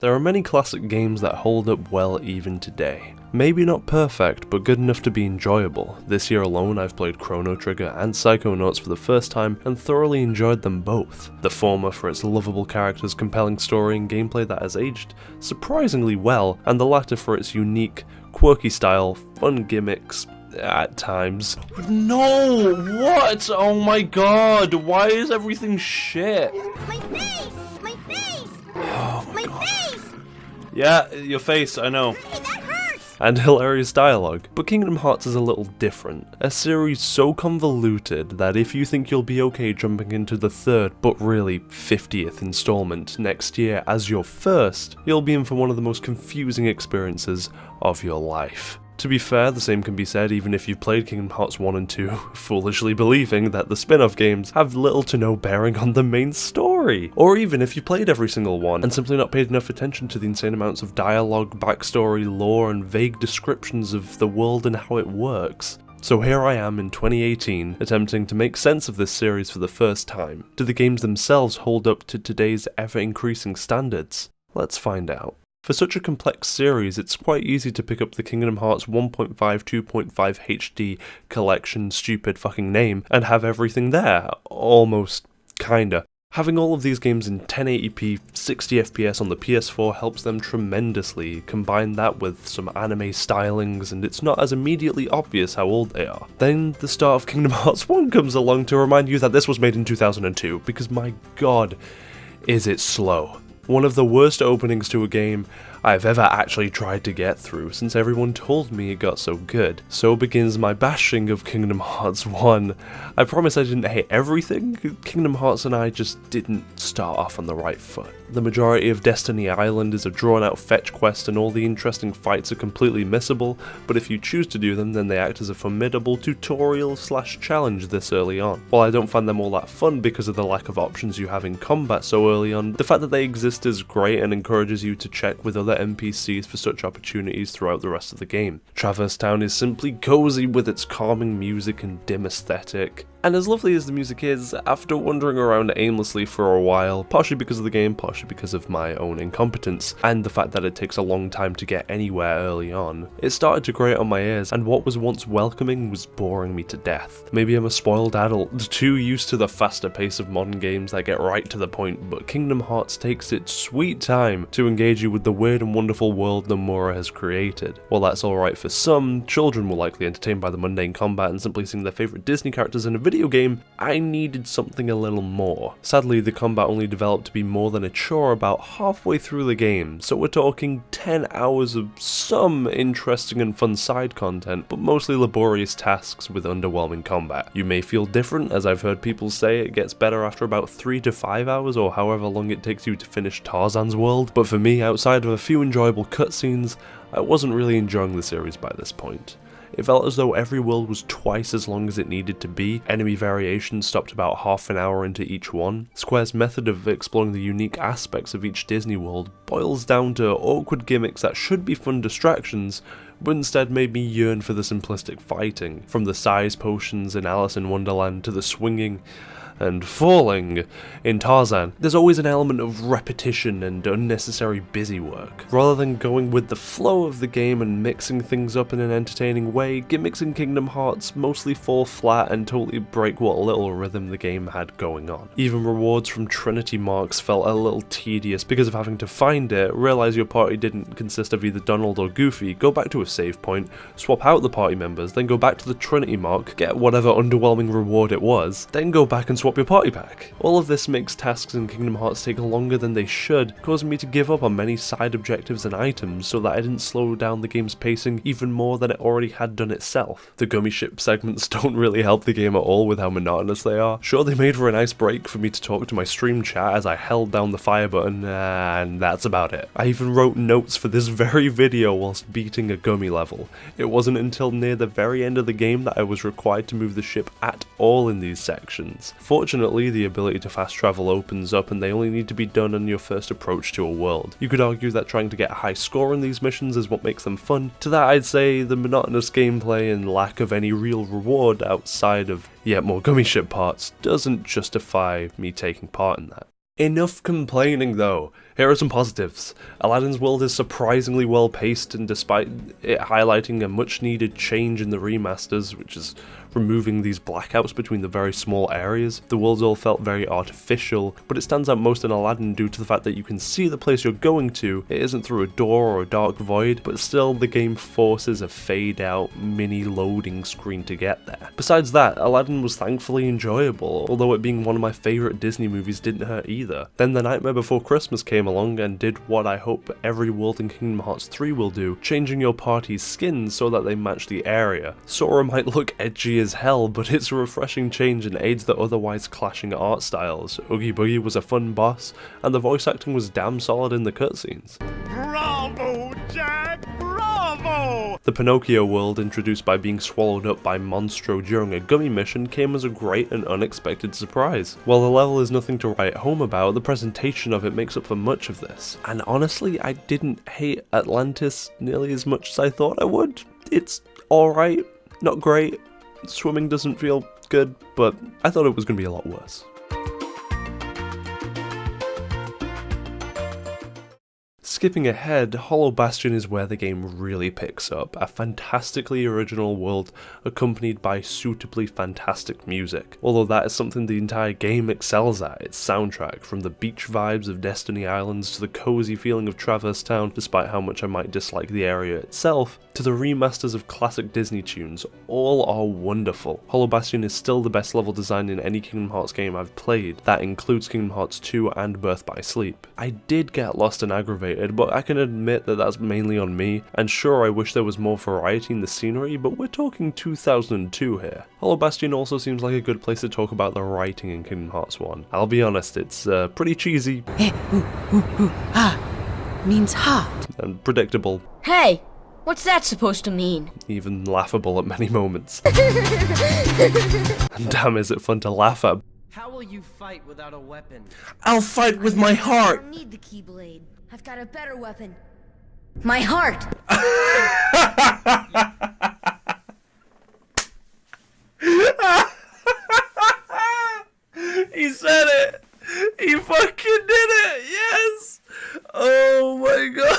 There are many classic games that hold up well even today. Maybe not perfect, but good enough to be enjoyable. This year alone I've played Chrono Trigger and Psychonauts for the first time and thoroughly enjoyed them both. The former for its lovable characters, compelling story and gameplay that has aged surprisingly well, and the latter for its unique, quirky style, fun gimmicks, at times. No! What? Oh my god! Why is everything shit? My face! My face! Oh my god. Face! Yeah, your face, I know. Hey, that hurts! And hilarious dialogue. But Kingdom Hearts is a little different. A series so convoluted that if you think you'll be okay jumping into the third, but really 50th installment next year as your first, you'll be in for one of the most confusing experiences of your life. To be fair, the same can be said even if you've played Kingdom Hearts 1 and 2, foolishly believing that the spin-off games have little to no bearing on the main story. Or even if you played every single one and simply not paid enough attention to the insane amounts of dialogue, backstory, lore, and vague descriptions of the world and how it works. So here I am in 2018, attempting to make sense of this series for the first time. Do the games themselves hold up to today's ever-increasing standards? Let's find out. For such a complex series, it's quite easy to pick up the Kingdom Hearts 1.5, 2.5 HD collection, stupid fucking name, and have everything there. Almost. Kinda. Having all of these games in 1080p, 60 FPS on the PS4 helps them tremendously. Combine that with some anime stylings and it's not as immediately obvious how old they are. Then the start of Kingdom Hearts 1 comes along to remind you that this was made in 2002, because my god, is it slow. One of the worst openings to a game I've ever actually tried to get through, since everyone told me it got so good. So begins my bashing of Kingdom Hearts 1. I promise I didn't hate everything, Kingdom Hearts and I just didn't start off on the right foot. The majority of Destiny Island is a drawn out fetch quest and all the interesting fights are completely missable, but if you choose to do them then they act as a formidable tutorial / challenge this early on. While I don't find them all that fun because of the lack of options you have in combat so early on, the fact that they exist is great and encourages you to check with other NPCs for such opportunities throughout the rest of the game. Traverse Town is simply cozy with its calming music and dim aesthetic. And as lovely as the music is, after wandering around aimlessly for a while, partially because of the game, partially because of my own incompetence, and the fact that it takes a long time to get anywhere early on, it started to grate on my ears, and what was once welcoming was boring me to death. Maybe I'm a spoiled adult, too used to the faster pace of modern games that get right to the point, but Kingdom Hearts takes its sweet time to engage you with the weird and wonderful world Nomura has created. While that's alright for some, children were likely entertained by the mundane combat and simply seeing their favourite Disney characters in a video game, I needed something a little more. Sadly, the combat only developed to be more than a chore about halfway through the game, so we're talking 10 hours of some interesting and fun side content, but mostly laborious tasks with underwhelming combat. You may feel different, as I've heard people say it gets better after about 3 to 5 hours or however long it takes you to finish Tarzan's world, but for me, outside of a few enjoyable cutscenes, I wasn't really enjoying the series by this point. It felt as though every world was twice as long as it needed to be, enemy variations stopped about half an hour into each one. Square's method of exploring the unique aspects of each Disney world boils down to awkward gimmicks that should be fun distractions, but instead made me yearn for the simplistic fighting. From the size potions in Alice in Wonderland to the swinging and falling in Tarzan, there's always an element of repetition and unnecessary busywork. Rather than going with the flow of the game and mixing things up in an entertaining way, gimmicks in Kingdom Hearts mostly fall flat and totally break what little rhythm the game had going on. Even rewards from Trinity marks felt a little tedious because of having to find it, realize your party didn't consist of either Donald or Goofy, go back to a save point, swap out the party members, then go back to the Trinity mark, get whatever underwhelming reward it was, then go back and swap your party pack. All of this makes tasks in Kingdom Hearts take longer than they should, causing me to give up on many side objectives and items so that I didn't slow down the game's pacing even more than it already had done itself. The Gummi Ship segments don't really help the game at all with how monotonous they are. Sure, they made for a nice break for me to talk to my stream chat as I held down the fire button, and that's about it. I even wrote notes for this very video whilst beating a Gummi level. It wasn't until near the very end of the game that I was required to move the ship at all in these sections. Fortunately, the ability to fast travel opens up and they only need to be done on your first approach to a world. You could argue that trying to get a high score in these missions is what makes them fun. To that I'd say the monotonous gameplay and lack of any real reward outside of yet more Gummi Ship parts doesn't justify me taking part in that. Enough complaining though. Here are some positives. Aladdin's world is surprisingly well paced, and despite it highlighting a much needed change in the remasters, which is removing these blackouts between the very small areas, the worlds all felt very artificial, but it stands out most in Aladdin due to the fact that you can see the place you're going to. It isn't through a door or a dark void, but still the game forces a fade out mini loading screen to get there. Besides that, Aladdin was thankfully enjoyable, although it being one of my favourite Disney movies didn't hurt either. Then The Nightmare Before Christmas came along and did what I hope every world in Kingdom Hearts 3 will do, changing your party's skins so that they match the area. Sora might look edgy as hell, but it's a refreshing change and aids the otherwise clashing art styles. Oogie Boogie was a fun boss, and the voice acting was damn solid in the cutscenes. Bravo, Jack! Bravo! The Pinocchio world, introduced by being swallowed up by Monstro during a Gummi mission, came as a great and unexpected surprise. While the level is nothing to write home about, the presentation of it makes up for much of this. And honestly, I didn't hate Atlantis nearly as much as I thought I would. It's alright, not great. Swimming doesn't feel good, but I thought it was going to be a lot worse. Skipping ahead, Hollow Bastion is where the game really picks up, a fantastically original world accompanied by suitably fantastic music. Although that is something the entire game excels at, its soundtrack, from the beach vibes of Destiny Islands to the cozy feeling of Traverse Town, despite how much I might dislike the area itself, to the remasters of classic Disney tunes, all are wonderful. Hollow Bastion is still the best level design in any Kingdom Hearts game I've played, that includes Kingdom Hearts 2 and Birth by Sleep. I did get lost and aggravated, but I can admit that that's mainly on me, and sure, I wish there was more variety in the scenery, but we're talking 2002 here. Hollow Bastion also seems like a good place to talk about the writing in Kingdom Hearts 1. I'll be honest, it's pretty cheesy means heart. and predictable, Hey, what's that supposed to mean? even laughable at many moments. And damn, is it fun to laugh at. How will you fight without a weapon? I'll fight with my I heart! don't need the Keyblade. I've got a better weapon. My heart! He said it! He fucking did it! Yes! Oh my god!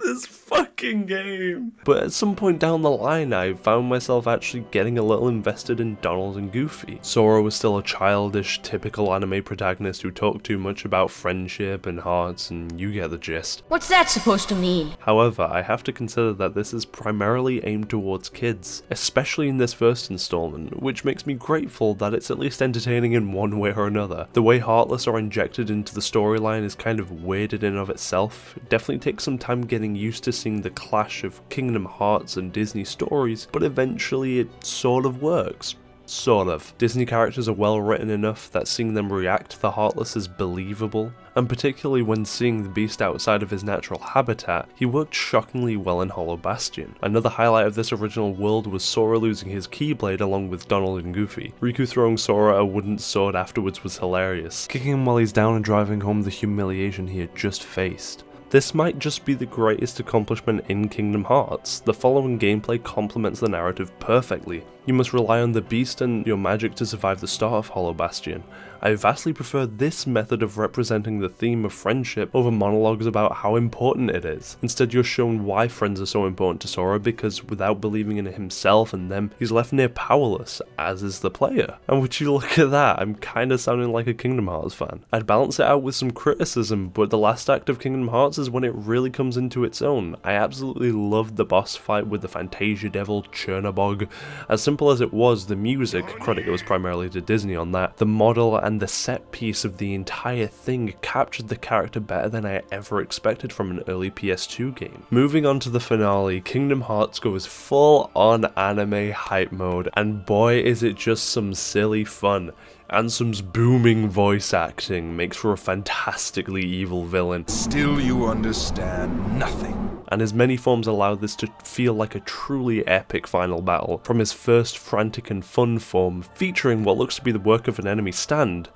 This fucking game. But at some point down the line, I found myself actually getting a little invested in Donald and Goofy. Sora was still a childish, typical anime protagonist who talked too much about friendship and hearts, and you get the gist. What's that supposed to mean? However, I have to consider that this is primarily aimed towards kids, especially in this first installment, which makes me grateful that it's at least entertaining in one way or another. The way Heartless are injected into the storyline is kind of weird in and of itself. It definitely takes some time getting used to seeing the clash of Kingdom Hearts and Disney stories, but eventually it sort of works. Sort of. Disney characters are well written enough that seeing them react to the Heartless is believable, and particularly when seeing the beast outside of his natural habitat, he worked shockingly well in Hollow Bastion. Another highlight of this original world was Sora losing his Keyblade along with Donald and Goofy. Riku throwing Sora a wooden sword afterwards was hilarious, kicking him while he's down and driving home the humiliation he had just faced. This might just be the greatest accomplishment in Kingdom Hearts. The following gameplay complements the narrative perfectly. You must rely on the beast and your magic to survive the start of Hollow Bastion. I vastly prefer this method of representing the theme of friendship over monologues about how important it is. Instead, you're shown why friends are so important to Sora, because without believing in himself and them, he's left near powerless, as is the player. And would you look at that, I'm kinda sounding like a Kingdom Hearts fan. I'd balance it out with some criticism, but the last act of Kingdom Hearts is when it really comes into its own. I absolutely loved the boss fight with the Fantasia Devil Chernabog. As simple as it was, the music, credit goes primarily to Disney on that, the model and the set piece of the entire thing captured the character better than I ever expected from an early PS2 game. Moving on to the finale, Kingdom Hearts goes full on anime hype mode, and boy is it just some silly fun. Ansem's booming voice acting makes for a fantastically evil villain. Still you understand nothing. And his many forms allow this to feel like a truly epic final battle, from his first frantic and fun form, featuring what looks to be the work of an enemy stand,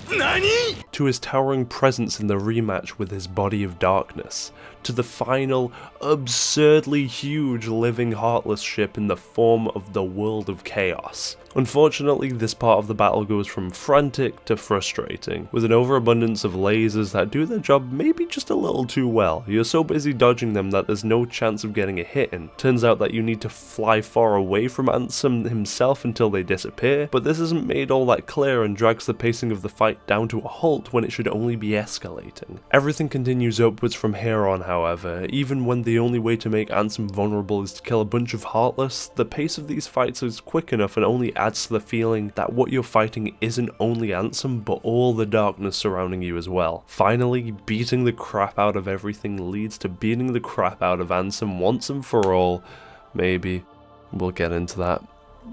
Nani? to his towering presence in the rematch with his body of darkness, to the final, absurdly huge living Heartless ship in the form of the World of Chaos. Unfortunately, this part of the battle goes from frantic to frustrating, with an overabundance of lasers that do their job maybe just a little too well. You're so busy dodging them that there's no chance of getting a hit in. Turns out that you need to fly far away from Ansem himself until they disappear, but this isn't made all that clear and drags the pacing of the fight down to a halt when it should only be escalating. Everything continues upwards from here on, however. Even when the only way to make Ansem vulnerable is to kill a bunch of Heartless, the pace of these fights is quick enough and only adds to the feeling that what you're fighting isn't only Ansem but all the darkness surrounding you as well. Finally, beating the crap out of everything leads to beating the crap out of Ansem once and for all. Maybe. We'll get into that.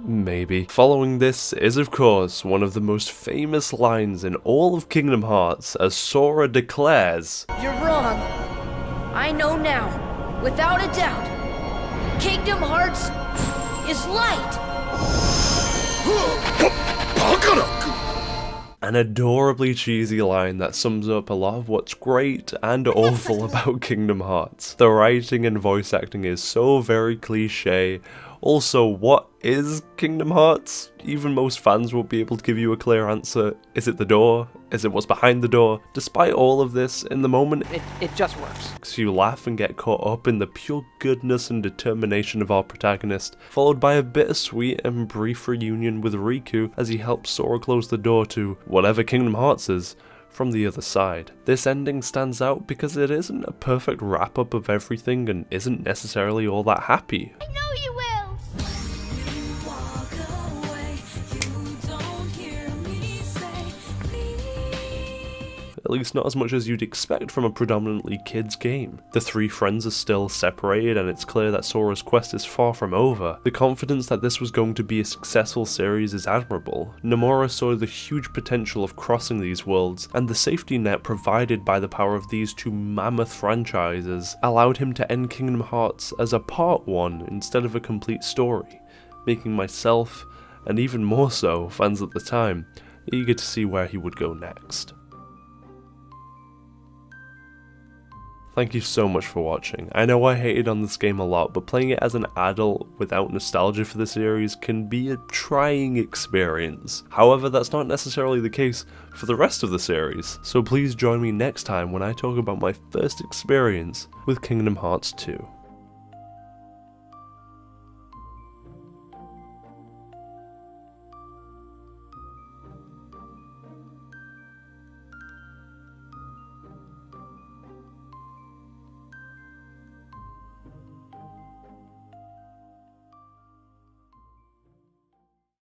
Maybe. Following this is of course one of the most famous lines in all of Kingdom Hearts, as Sora declares, You're wrong. I know now, without a doubt. Kingdom Hearts is light. an adorably cheesy line that sums up a lot of what's great and awful about Kingdom Hearts. The writing and voice acting is so very cliche. Also, what is Kingdom Hearts? Even most fans won't be able to give you a clear answer. Is it the door? Is it what's behind the door? Despite all of this, in the moment, it just works. You laugh and get caught up in the pure goodness and determination of our protagonist, followed by a bittersweet and brief reunion with Riku as he helps Sora close the door to whatever Kingdom Hearts is from the other side. This ending stands out because it isn't a perfect wrap up of everything and isn't necessarily all that happy. I know you will. At least not as much as you'd expect from a predominantly kids game. The three friends are still separated and it's clear that Sora's quest is far from over. The confidence that this was going to be a successful series is admirable. Nomura saw the huge potential of crossing these worlds, and the safety net provided by the power of these two mammoth franchises allowed him to end Kingdom Hearts as a part 1 instead of a complete story, making myself, and even more so fans at the time, eager to see where he would go next. Thank you so much for watching. I know I hated on this game a lot, but playing it as an adult without nostalgia for the series can be a trying experience. However, that's not necessarily the case for the rest of the series, so please join me next time when I talk about my first experience with Kingdom Hearts 2.